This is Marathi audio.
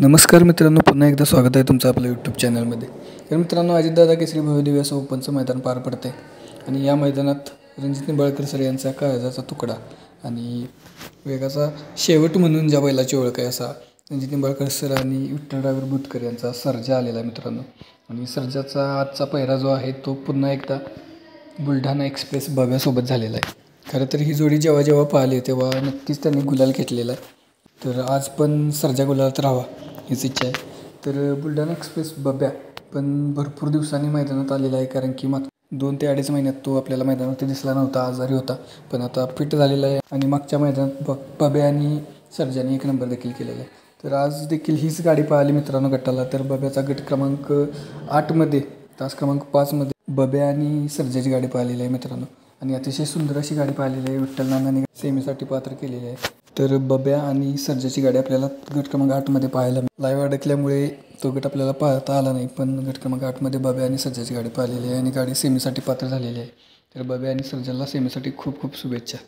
नमस्कार मित्रांनो, पुन्हा एकदा स्वागत आहे तुमचं आपल्या यूट्यूब चॅनलमध्ये. तर मित्रांनो, अजितदादा केसरी भव्यदिव्य असं ओपनचं मैदान पार पडते आणि या मैदानात रणजित निंबाळकर सर यांचा काळजाचा तुकडा आणि वेगाचा शेवट म्हणून ज्या बैलाची ओळख आहे असा रणजित निंबाळकर सर आणि विठ्ठल ड्रायव्हर बुधकर यांचा सर्जा आलेला आहे मित्रांनो. आणि सर्जाचा आजचा पहिरा जो आहे तो पुन्हा एकदा बुलढाणा एक्सप्रेस भव्यासोबत झालेला आहे. खरं तर ही जोडी जेव्हा जेव्हा पाहिली तेव्हा नक्कीच त्यांनी गुलाल घेतलेला आहे. तर आज पण सर्जा गुलालात राहावा हीच इच्छा आहे. तर बुलढाणा एक्सप्रेस बब्या पण भरपूर दिवसांनी मैदानात आलेला आहे, कारण की 2 ते 2.5 महिन्यात तो आपल्याला मैदानात दिसला नव्हता, आजारी होता. पण आता फिट झालेला आहे आणि मागच्या मैदानात बब्या आणि सर्जाने 1 नंबर देखील केलेला आहे. तर आज देखील हीच गाडी पाहिली मित्रांनो गटाला. तर बब्याचा गट क्रमांक 8मध्ये तास क्रमांक 5मध्ये बब्या आणि सर्जाची गाडी पाहिलेली आहे मित्रांनो. आणि अतिशय सुंदर अशी गाडी पाहिलेली आहे. विठ्ठल नानांनी सेमीसाठी पात्र केलेली आहे. तर बब्या आणि सर्जाची गाडी आपल्याला गट क्रमांक 8मध्ये पाहायला लाईव्ह अडकल्यामुळे तो गट आपल्याला पाहता आला नाही, पण गट क्रमांक 8मध्ये बब्या आणि सर्जाची गाडी पाहिलेली आहे आणि गाडी सेमीसाठी पात्र झालेली आहे. तर बब्या आणि सर्जाला सेमीसाठी खूप खूप शुभेच्छा.